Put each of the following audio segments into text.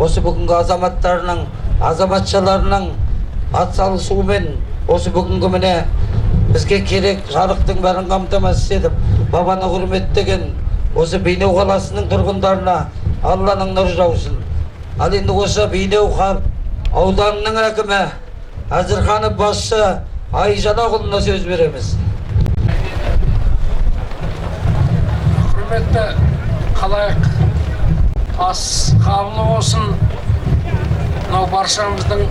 осы бүгінгі азаматтарының, азаматшаларының атсалысуымен осы бүгінгі міне бізге керек жарықтың бәрін қамтамасыз етіп, бабаны құрметтеген осы Бейнеу қаласының тұрғындарына Алланың нұры жаусын. Ал енді осы Бейнеу ауданының әкімі Әзірханов басшы Айжанақұлына сөз береміз. Құрметті қалайық, ас қабылы болсын. Мынау баршамыздың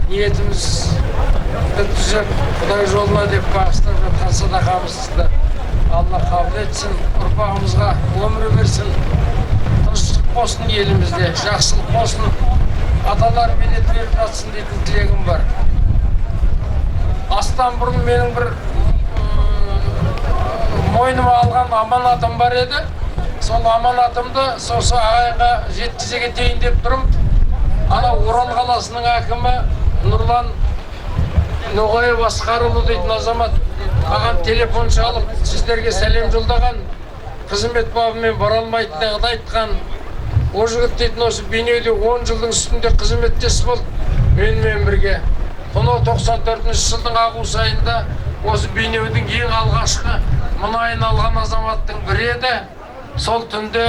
ниетімізді түзеп, Құдай жолына деп бағыстап жатқан садақамызды Алла қабыл етсін, ұрпағымызға өмір берсін, тыныштық болсын елімізде, жақсылық болсын, аталар берет беріп жатсын дейтін тілегім бар. Астан бұрын менің бір мойныма алған аманатым бар еді. Сол аманатымды сосы ағайынға жеткізе кетейін деп тұрым. Ана Орал қаласының әкімі Нұрлан Ноғаев Асқарұлы дейтін азамат маған телефон шалып сіздерге сәлем жолдаған, қызмет бабымен бара алмайтындығын айтқан. О жігіт дейтін осы Бейнеуде 10 жылдың үстінде қызметтес болды менімен бірге. Сонау 94 жылдың август айында осы Бейнеудің ең алғашқы мұнайын алған азаматтың бірі еді. Сол түнде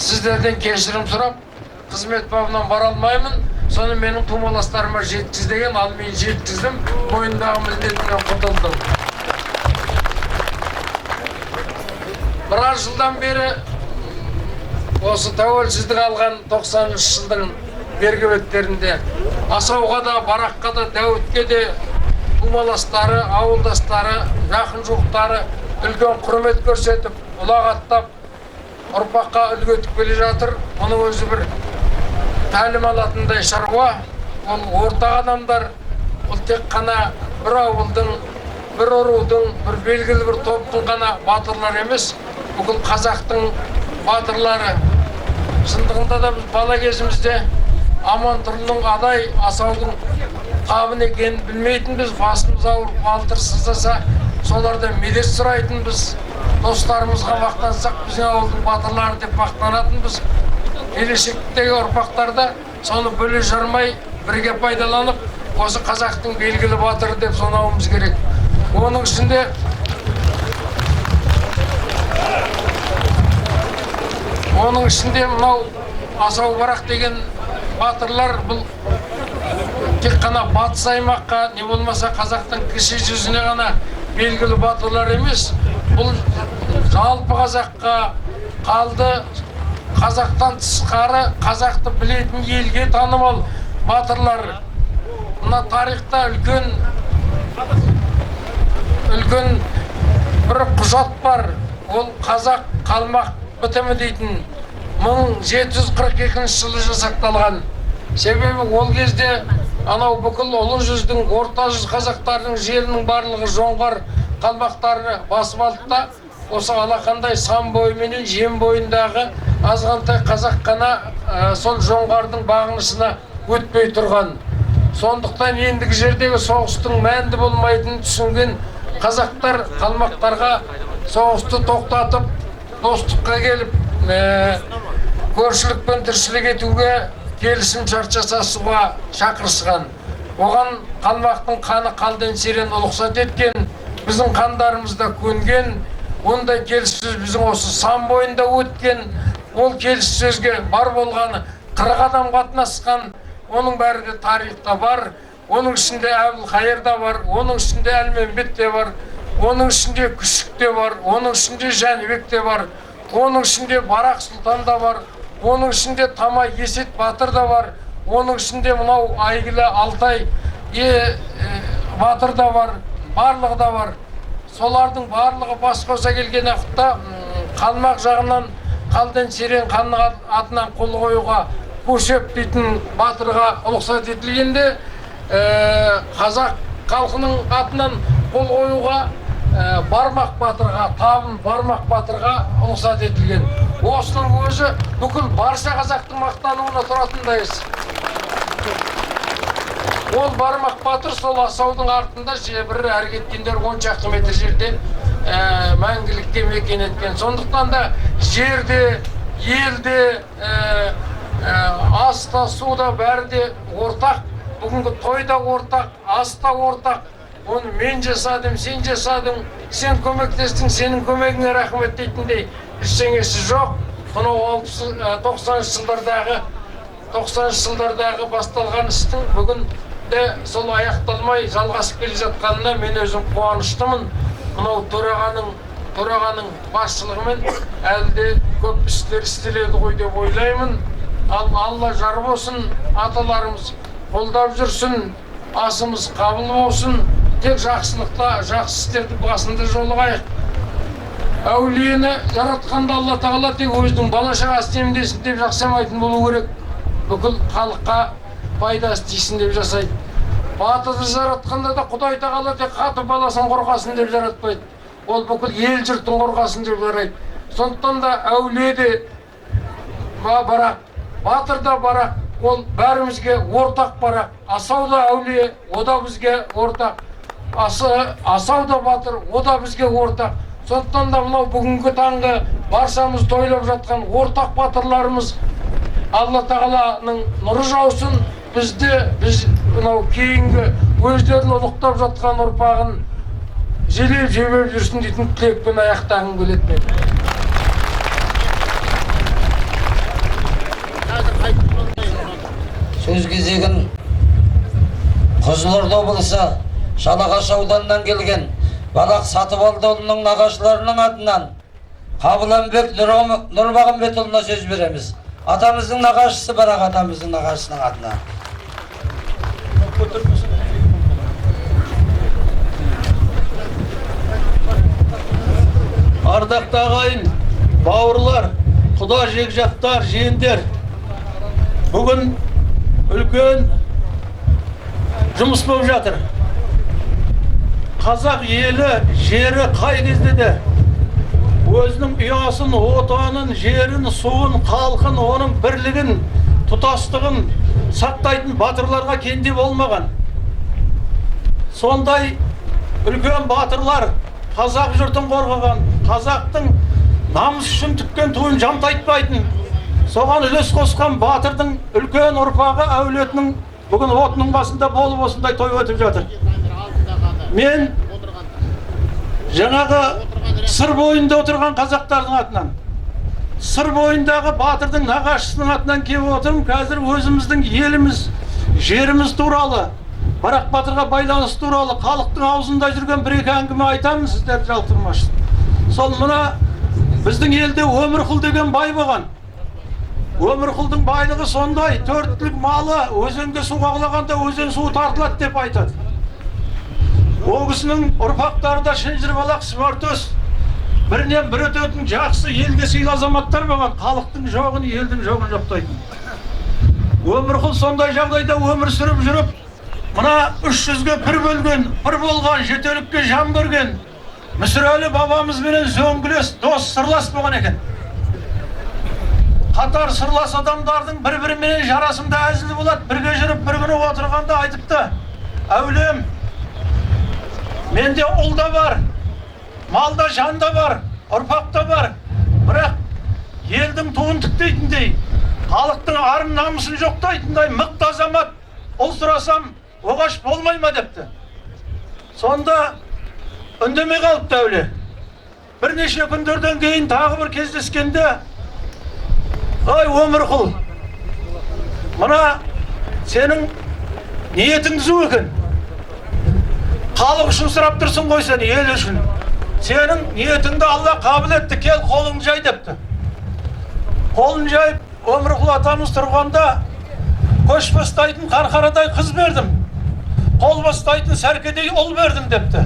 сіздерден кешірім сұрап, қызмет бабынан бара алмаймын, соны менің тумаластарыма жеткіз деген, ал мен жеткіздім, мойнындағы міндетімнен құтылдым. Біраз жылдан бері осы тәуелсіздік алған 90 жылдың бергі беттерінде Асауға да, Бараққа да, Дәуітке де тумаластары, ауылдастары, жақын жуықтары үлкен құрмет көрсетіп, ұлағаттап, ұрпаққа үлгі етіп келе жатыр. Оның өзі бір тәлім алатындай шаруа. Ол ортақ адамдар, ол тек қана бір ауылдың, бір ұрудың, бір белгілі бір топтың ғана батырлар емес, бүкіл қазақтың батырлары. Шындығында да біз бала кезімізде Амантұрлының Адай Асаудың табын екенін білмейтінбіз, басымыз ауырып балтыр сыздаса, солардан медет сұрайтынбыз. Достарымызға мақтансақ, біздің ауылдың батырлары деп мақтанатынбыз. Келешектегі ұрпақтарда соны бөле жармай, бірге пайдаланып, осы қазақтың белгілі батыры деп санауымыз керек. Оның ішінде мынау Асау Барақ деген батырлар бұл тек қана батыс аймаққа, не болмаса қазақтың кіші жүзіне ғана белгілі батырлар емес, бұл жалпы қазаққа қалды, қазақтан тысқары қазақты білетін елге танымал батырлар. Мына тарихта үлкен бір құжат бар, ол қазақ қалмақ бітімі дейтін 1742 жылы жасақталған. Себебі ол кезде анау бүкіл ұлы жүздің, орта жүз қазақтарының жерінің барлығы жоңғар қалмақтарына басып алды да, осы алақандай сан бойы менен жем бойындағы азғантай қазақ қана сол жоңғардың бағынышына өтпей тұрған. Сондықтан ендігі жердегі соғыстың мәнді болмайтынын түсінген қазақтар қалмақтарға соғысты тоқтатып, достыққа келіп, көршілікпен тіршілік етуге келісім шарт жасасуға шақырысқан. Оған қалмақтың қаны қалден серен ұлықсат еткен, біздің қандарымызда көнген, ондай келіссөз біздің осы сан бойында өткен. Ол келіссөзге бар болғаны 40 адам қатынасқан, оның бәрі де тарихта бар. Оның ішінде Әбілқайыр да бар, оның ішінде Әлмембет те бар, оның ішінде Күшік те бар, оның ішінде Жәнібек те бар, оның ішінде Барақ Сұлтан да бар, оның ішінде Тамай Есет Батыр да бар, оның ішінде мынау Айгілі Алтай Батыр да бар, барлығы да бар. Солардың барлығы бас қоса келген уақытта қалмақ жағынан қалден серен ханның атынан қол қоюға Көшеп дейтін батырға ұлықсат етілгенде, қазақ халқының атынан қол қоюға Бармақ батырға, Табын Бармақ батырға ұлықсат етілген. Осының өзі бүкіл барша қазақтың мақтануына тұратындай іс. Ол Бармақ батыр сол Асаудың артында бір әрі кеткендер 10 шақты метр жерде мәңгілікке мекен еткен. Сондықтан да жерде, елде, ас аста суда бәрі де ортақ, бүгінгі той да ортақ, ас та ортақ. Оны мен жасадым, сен жасадың, сен көмектестің, сенің көмегіңе рахмет дейтіндей ештеңесі жоқ. Мынау 90 жылдардағы басталған істің бүгін де сол аяқталмай жалғасып келе жатқанына мен өзім қуаныштымын. Мынау төрағаның басшылығымен әлі де көп істер істеледі ғой деп ойлаймын. Алла жар болсын, аталарымыз қолдап жүрсін, асымыз қабыл болсын. Тек жақсылықта, жақсы істерді басында жолығайық. Әулиені жаратқанда Алла Тағала тек өзінің бала шағасы емдесін деп жақсамайтын болу керек. Бүкіл халыққа пайдасы тисін деп жасайды. Батырды жаратқанда да Құдай Тағала тек қатып баласын қорғасын деп жаратпайды. Ол бүкіл ел жұртын қорғасын деп жарайды. Сондықтан да әулие де барақ, батыр да барақ, ол бәрімізге ортақ барақ. Асау да әулие, о да бізге ортақ. Асау да батыр, о да бізге ортақ. Сондықтан да мынау бүгінгі таңғы баршамыз тойлап жатқан ортақ батырларымыз Алла Тағаланың нұры жаусын, біз мынау кейінгі өздерін ұлықтап жатқан ұрпағын желеп жебеп жүрсін дейтін тілекпен аяқтағым келеді. Сөз кезегін Қызылорда облысы Жалағаш ауданынан келген Балақ Сатыбалдыұлының нағашыларының атынан Қабыланбек Нұрмағамбетұлына сөз береміз. Атамыздың нағашысы Барақ атамыздың нағашысының атына. Ардақты ағайын, бауырлар, құда жекжаттар, жиендер, бүгін үлкен жұмыс болып жатыр. Қазақ елі, жері қай кезде де өзінің ұясын, отанын, жерін, суын, халқын, оның бірлігін, тұтастығын сақтайтын батырларға кенде болмаған. Сондай үлкен батырлар қазақ жұртын қорғаған, қазақтың намыс үшін тіккен туын жамтайтпайтын, соған үлес қосқан батырдың үлкен ұрпағы әулетінің бүгін отының басында болып осындай той өтіп жатыр. Мен жаңағы сыр бойында отырған қазақтардың атынан, сыр бойындағы батырдың нағашысының атынан келіп отырмын. Қазір өзіміздің еліміз, жеріміз туралы, Барақ батырға байланыс туралы халықтың аузында жүрген бір-екі әңгіме айтамын, сіздер жалықтырмасын. Сол мына біздің елде Өмірқұл деген бай болған. Өмірқұлдың байлығы сондай, 4 түлік малы өзенге су ағылағанда өзен суы тартылады деп айтады. Ол кісінің ұрпақтары да шынжырбалақ, сымартөс, бірінен бір өтетін жақсы елге сыйлы азаматтар болған, халықтың жоғын, елдің жоғын жоқтайтын. Өмірқұл сондай жағдайда өмір сүріп жүріп, мына 300-ге бір бөлген, бір болған, жетелікке жан көрген Мүсірәлі бабамызбенен зөңгілес, дос, сырлас болған екен. Қатар сырлас адамдардың бір-біріменен жарасымды әзілі болады. Бірге жүріп, бір күні отырғанда айтыпты: әулем, менде ұл да бар, малда жан да бар, ұрпақ та бар, бірақ елдің туын тіктейтіндей, халықтың арын намысын жоқтайтындай мықты азамат ұл сұрасам оғаш болмай ма депті. Сонда үндемей қалыпты әуле. Бірнеше күндерден кейін тағы бір кездескенде: ой, Өмірқұл, мына сенің ниетің түзу екен. Халық үшін сұрап тұрсың ғой сен, ел үшін. Сенің ниетіңді Алла қабыл етті, кел қолыңды жай депті. Қолын жайып, Өмірқұл атамыз тұрғанда көш бастайтын қарқарадай қыз бердім, қол бастайтын сәркедей ұл бердім депті.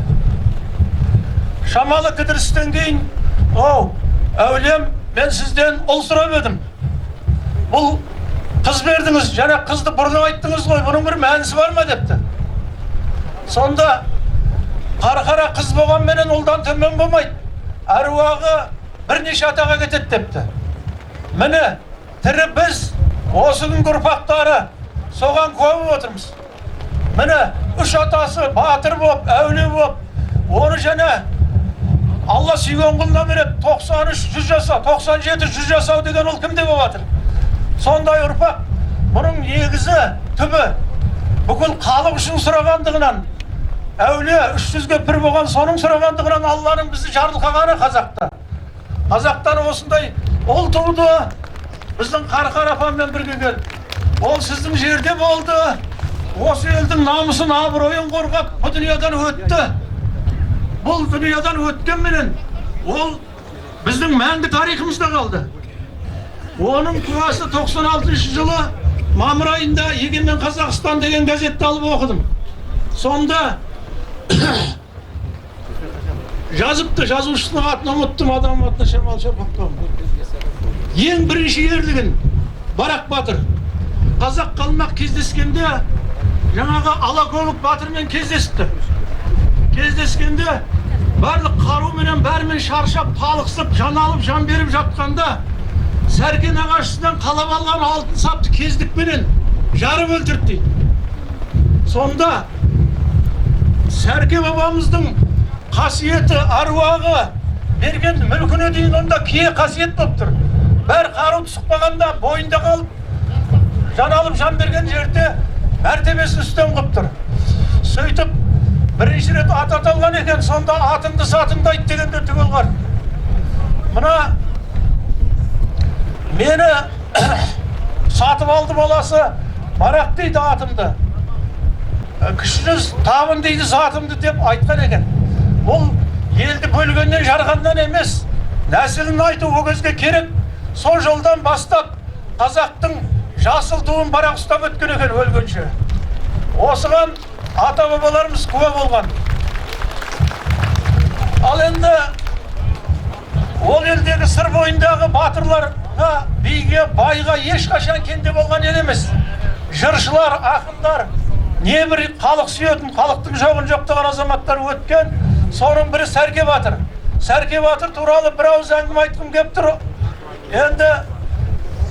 Шамалы кідірістен кейін: оу, әулем, мен сізден ұл сұрап едім. Бұл қыз бердіңіз, және қызды бұрын айттыңыз ғой, бұның бір мәнісі бар ма депті. Сонда қарқара қыз болған менен ұлдан төмен болмайды, әруағы бірнеше атаға кетеді депті. Міне, тірі біз, осы күнгі ұрпақтары соған куә болып отырмыз. Міне, 3 атасы батыр болып, әулие болып, оны және Алла сүйген құлына береді. 93 100 жаса, 97 100 жасау деген ол кімде болып жатыр? Сондай ұрпақ Bunun негізі түбі бүкіл халық үшін сұрағандығынан, әулие 300-ге бір болған соның сұрағандығынан Алланың бізді жарылқағаны қазақта. Қазақтан осындай ол туды, біздің Қарқар апаммен бірге келді. Ол сіздің жерде болды, осы елдің намысын, абыройын қорғап, бұл дүниядан өтті. Бұл дүниядан өткенменен ол біздің мәңгі тарихымызда қалды. Оның куәсі 96 жылы мамыр айында Егемен Қазақстан деген газетті алып оқыдым. Сонда жазыпты, жазушының атын ұмыттым, адам атына Шамал Шапақтан. Ең бірінші ерлігін Барақ батыр қазақ қалмақ кездескенде жаңағы Алакөлік батырмен кездесті. Кездескенде барлық қаруменен бәрімен шаршап, талықсып, жан алып, жан беріп жатқанда Сәркен ағашынан қалап алған алтын сапты кездікпенен жарып өлтірді дейді. Сонда Сәрке бабамыздың қасиеті, аруағы берген мүлкіне дейін онда кие қасиет болып тұр. Бәр қару түсіппағанда бойында қалып, жан алып, жан берген жерде мәртебесін үстем қып тұр. Сөйтіп, бірінші рет ат аталған екен, сонда атыңды сатыңды айт дегенде түгел қар. Мына мені сатып алды баласы, Барақ дейді атымды. Кішіңіз табын дейді затымды деп айтқан екен. Ол елді бөлгеннен жарғаннан емес, нәсілін айту о кезге керек. Сол жолдан бастап қазақтың жасыл туын Барақ ұстап өткен екен өлгенше. Осыған ата бабаларымыз куә болған. Ал енді ол елдегі сыр бойындағы батырларға, биге, байға ешқашан кенде болған ел емес. Жыршылар, ақындар, не бір халық сүйетін, халықтың жоғын жоқтаған азаматтар өткен. Соның бірі Сәрке батыр. Сәрке батыр туралы бір ауыз әңгіме айтқым кеп тұр. Енді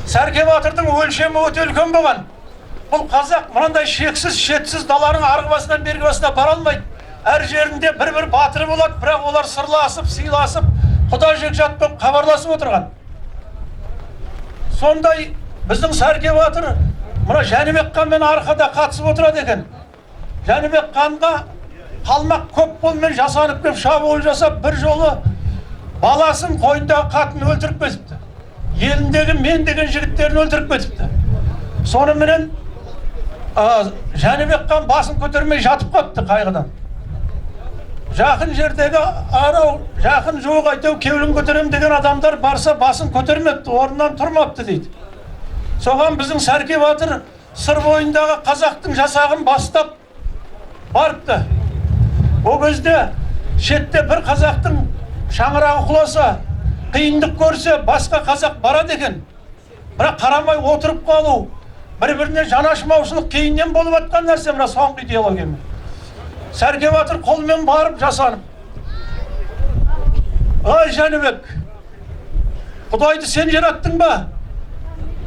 Сәрке батырдың өлшемі өте үлкен болған. Бұл қазақ мынандай шексіз, шетсіз даланың арғы басынан бергі басына бара алмайды. Әр жерінде бір-бір батыры болады, бірақ олар сырласып, сыйласып, құда жекжат болып хабарласып отырған. Сондай біздің Сәрке батыр мына Жәнібек ханмен арқада қатысып отырады екен. Жәнібек ханға қалмақ көп қолмен жасанып кеп шабуыл жасап, бір жолы баласын, қойындағы қатын өлтіріп кетіпті. Еліндегі мен деген жігіттерін өлтіріп кетіпті. Соныменен Жәнібек хан басын көтермей жатып қапты қайғыдан. Жақын жердегі арау, жақын жуық айтау кеулін көтерем деген адамдар барса басын көтермепті, орнынан тұрмапты дейді. Соған біздің Сәрке батыр сыр бойындағы қазақтың жасағын бастап барыпты. О кезде шетте бір қазақтың шаңырағы құласа, қиындық көрсе, басқа қазақ барады екен. Бірақ қарамай отырып қалу, бір-біріне жанашымаушылық кейіннен болып атқан нәрсе, мына соңғы идеологиямен. Сәрке батыр қолмен барып жасанып. Ай Жәнібек, Құдайды сен жараттың ба?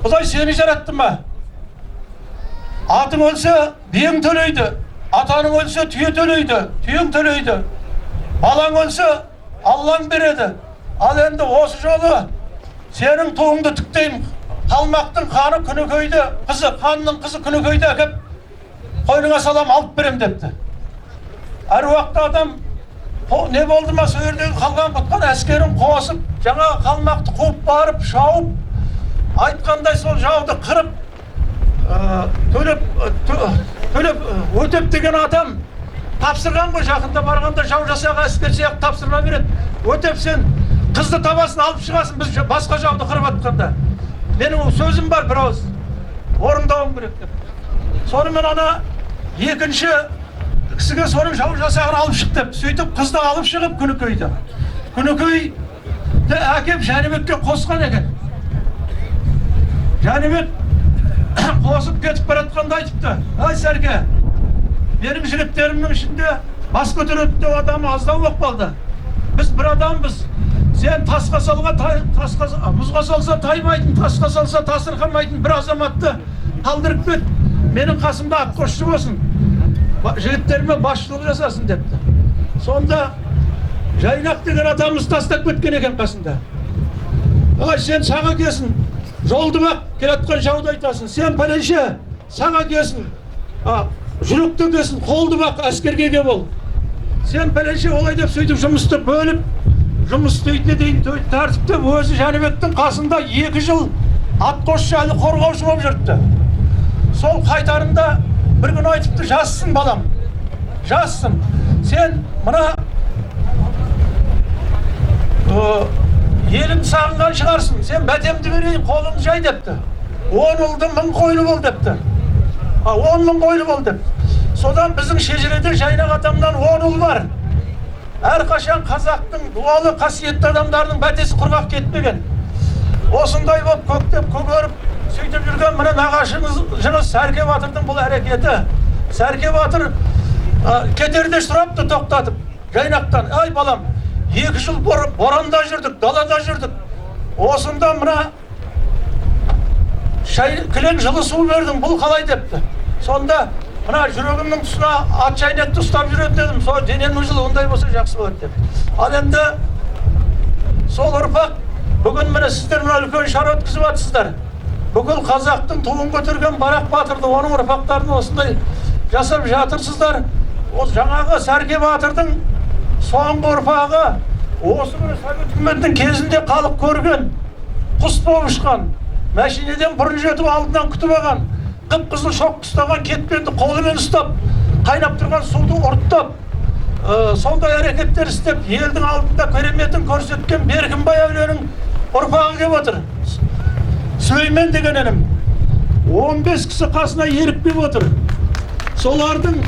Құдай сені жараттың ба? Атың өлсе, биең төлейді. Атаның өлсе, түйе төлейді. Түйең төлейді. Балаң өлсе, Аллаң береді. Ал енді осы жолы сенің туыңды тіктеймін. Қалмақтың ханы Күнікөйді, қызы, ханның қызы Күнікөйді әкеп, қойныңа салам алып берем депті. Әр уақытта адам не болды ма, сол жердегі қалған құтқан әскерін қосып, жаңа қалмақты қуып барып, шауып, айтқандай сол жауды қырып, төлеп өтеп деген адам тапсырған ғой. Жақында барғанда жау жасағы әскер сияқты тапсырма береді. Өтеп сен қызды табасын алып шығасың, біз басқа жауды қырып атқанда. Менің сөзім бар бір ауыз, орындауым керек деп. Сонымен ана екінші кісіге соның жау жасағын алып шық деп, сөйтіп қызды алып шығып Күнікөйді. Күнікөйді әкеп Жәнібекке қосқан екен. Жәнібек қосып кетіп баратқанда айтыпты: ай Сәрке, менің жігіттерімнің ішінде бас көтереді деп адам аздау болып қалды. Біз бір адамбыз. Сен тасқа салға, мұзға салса таймайтын, тасқа салса тасырқамайтын бір азаматты қалдырып кет. Менің қасымда атқосшы болсын, жігіттеріме басшылық жасасын депті. Сонда Жайнақ деген адамымыз тастап кеткен екен қасында. Ай сен саға келсін, жолды бақ келатқан жауды айтасың, сен пәленше саға келсін, жүректі келсін, қолды бақ әскерге ке бол. Сен пәленше олай деп сөйтіп жұмысты бөліп, жұмыс істейтіне дейін тәртіпті өзі Жәнібектің қасында 2 жыл атқосшы әлі қорғаушы болып жүрді. Сол қайтарында бір күн айтыпты, жассың балам, жассың. Сен мына елін сағынған шығарсың, сен бәтемді берейін, қолыңды жай депті. 10 ұлды 1000 қойлы бол депті. 10 000 қойлы бол депті. Содан біздің шежіреде Жайнақ атамнан 10 ұл бар. Әрқашан қазақтың дуалы қасиетті адамдарының бәтесі құрғақ кетпеген. Осындай болып көктеп көгеріп сөйтіп жүрген мына нағашыңыз Сәрке Батырдың бұл әрекеті. Сәрке Батыр кетерде сұрапты тоқтатып Жайнақтан, ай балам, 2 жыл боранда жүрдік, далада жүрдік. Осында мына кілең жылы су бердің, бұл қалай депті. Сонда мына жүрегімнің тұсына ат шайнекті ұстап жүретін дедім. Сол дененің жылы ондай болса жақсы болады деп. Ал енді сол ұрпақ бүгін міне сіздер мына үлкен шара өткізіп жатсыздар. Бүкіл қазақтың туын көтерген Барақ Батырды, оның ұрпақтарын осындай жасап жатырсыздар. Ол жаңағы Сәрке Батырдың соңғы ұрпағы осы күні Совет үкіметінің кезінде халық көрген, құс болып ұшқан, мәшинеден бұрын жетіп алдынан күтіп алған, қып-қызыл шоқ ұстаған кетпенді қолымен ұстап, қайнап тұрған суды ұрттап, сондай әрекеттер істеп, елдің алдында кереметін көрсеткен Беркінбай әулиенің ұрпағы келіп отыр. Сүлеймен деген інім 15 кісі қасына еріп келіп отыр. Солардың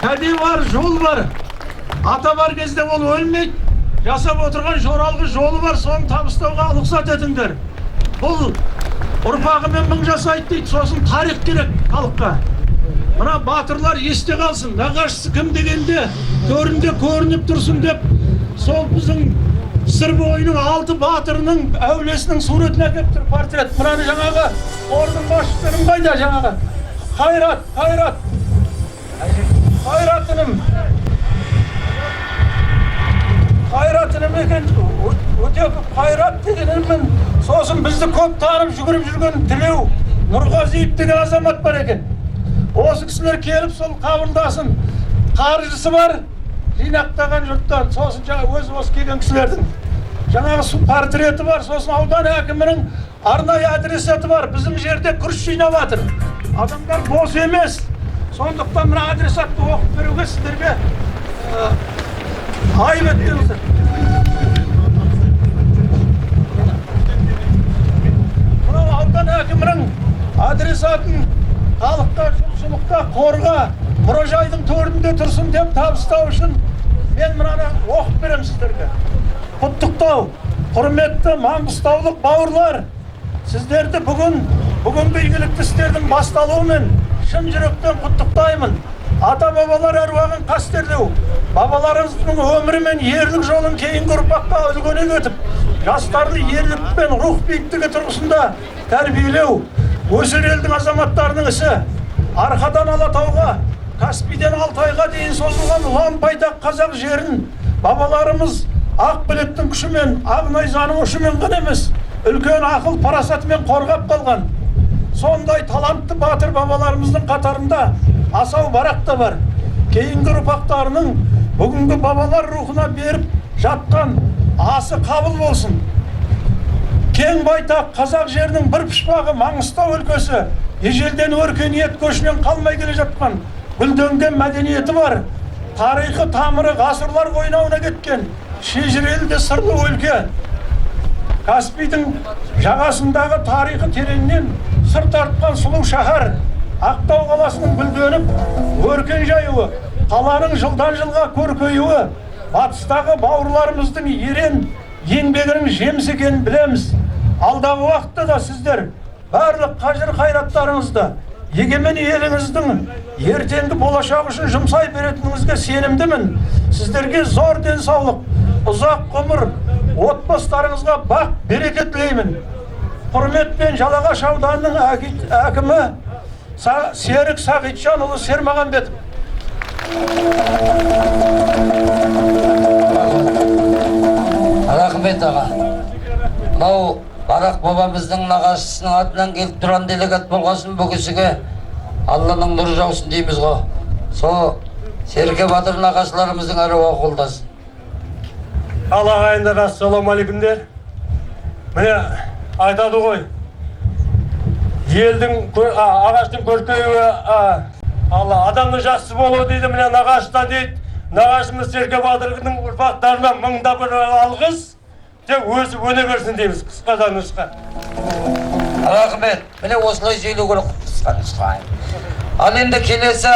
кәде бар, жол бар. Ата бар кезде ол өлмейді. Жасап отырған жоралғы жолы бар, соны табыстауға рұқсат етіңдер. Бұл ұрпағымен 1000 жасайды дейді, сосын тарих керек халыққа. Мына батырлар есте қалсын, нағашысы кім дегенде көрінде көрініп тұрсын деп, сол біздің сыр бойының 6 батырының әулесінің суретін әкеп тұр, портрет. Мынаны жаңағы ордың басшысының қайда жаңағы? Қайратыным екен, өте қайрат дегенімін. Сосын бізді көп танып жүгіріп жүрген Тілеу Нұрғазиев деген азамат бар екен. Осы кісілер келіп сол қабылдасын. Қаржысы бар, жинақтаған жұрттан. Сосын жаңа осы келген кісілердің жаңағы портреті бар. Сосын аудан әкімінің арнайы адресаты бар. Біздің жерде күріш жинап жатыр. Адамдар бос емес. Сондықтан мына адресатты оқып беруге сіздерге айып еттіңіздер. Мынау аудан әкімінің адресатын халыққа, жұртшылыққа, қорға, мұражайдың төрінде тұрсын деп табыстау үшін мен мынаны оқып берем сіздерге. Құттықтау, құрметті маңғыстаулық бауырлар, сіздерді бүгінгі игілікті істердің басталуымен шын жүректен құттықтаймын. Ата-бабалар әруағын қастерлеу, бабаларымыздың өмірі мен ерлік жолын кейінгі ұрпаққа үлгіні өтіп, жастарды ерлік пен рух биіктігі тұрғысында тәрбиелеу, өсер елдің азаматтарының ісі. Арқадан Алатауға, Каспийден Алтайға дейін созылған ұлан байтақ қазақ жерін бабаларымыз ақ білектің күшімен, ақ найзаның ұшымен ғана емес, үлкен ақыл парасатымен қорғап қалған. Сондай талантты батыр бабаларымыздың қатарында Асау Барақ та бар. Кейінгі ұрпақтарының бүгінгі бабалар рухына беріп жатқан асы қабыл болсын. Кең байтақ қазақ жерінің бір пұшпағы Маңғыстау өлкесі ежелден өркениет көшінен қалмай келе жатқан гүлденген мәдениеті бар. Тарихы тамыры ғасырлар қойнауына кеткен шежірелі де сырлы өлке. Каспийдің жағасындағы тарихы тереңнен сыр тартқан сұлу шаһар. Ақтау қаласының гүлденіп, өркен жаюы, қаланың жылдан жылға көркеюі, батыстағы бауырларымыздың ерен еңбегінің жемісі екенін білеміз. Алдағы уақытта да сіздер барлық қажыр қайраттарыңызды егемен еліңіздің ертеңгі болашақ үшін жұмсай беретініңізге сенімдімін. Сіздерге зор денсаулық, ұзақ ғұмыр, отбасыларыңызға бақ береке тілеймін. Құрметпен Жалағаш ауданының әкімі Серік Сағитжанұлы Сермағанбетов. Рахмет аға. Мынау Барақ бабамыздың нағашысының атынан келіп тұрған делегат болғасын бұл кісіге Алланың нұры жаусын дейміз ғой. Со Серке Батыр нағашыларымыздың аруағы қолдасын. Ал ағайындар, ассалаумағалейкумдер. Міне айтады ғой, елдің ағаштың көркеюі адамның жақсы болуы дейді, міне нағашыдан дейді. Нағашымыз Серке Батырдың ұрпақтарына мыңда бір алғыс, тек өзі өне берсін дейміз, қысқадан нұсқа. Рахмет. Міне осылай сөйлеу керек қысқа нұсқа. Ал енді келесі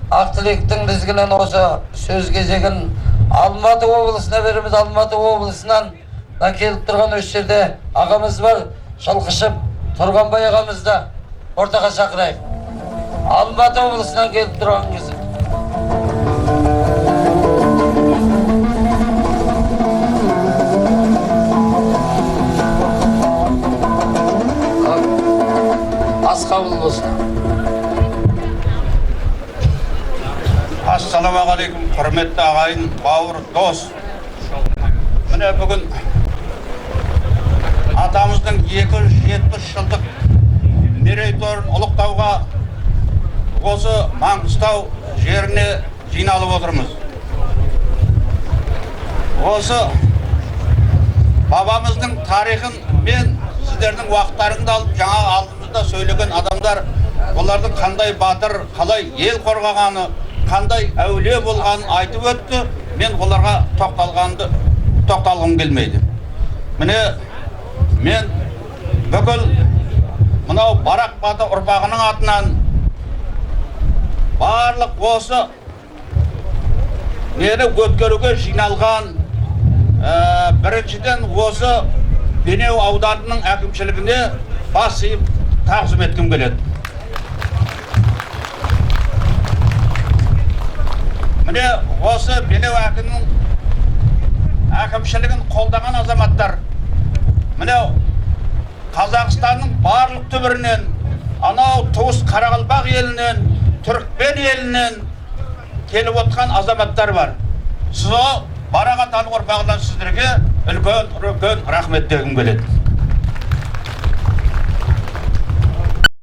Ақтілектің тізгінін осы сөз кезегін Алматы облысына береміз. Алматы облысынан келіп тұрған осы жерде ағамыз бар, Шалқышып Тұрғанбай ағамызды ортаға шақырайық. Алматы облысынан келіп тұрған кісі. Ас қабыл болсын. Ассалаумағалейкум, құрметті ағайын, бауыр, дос. Міне бүгін атамыздың 270 жылдық мерейтойын ұлықтауға осы Маңғыстау жеріне жиналып отырмыз. Осы бабамыздың тарихын мен сіздердің уақыттарыңды алып, жаңа алдымызда сөйлеген адамдар, олардың қандай батыр, қалай ел қорғағаны, қандай әулие болғанын айтып өтті. Мен оларға тоқталғым келмейді. Міне мен бүкіл мынау Барақ Батыр ұрпағының атынан барлық осы мені өткеруге жиналған біріншіден осы Бенеу ауданының әкімшілігіне бас иіп тағзым еткім келеді. Міне осы Бенеу әкімшілігін қолдаған азаматтар, міне Қазақстанның барлық түбірінен, анау туыс Қарақалпақ елінен, Түрікмен елінен келіп отқан азаматтар бар. Сізо Барақ атаның ұрпағынан сіздерге үлкен рахмет дегім келеді.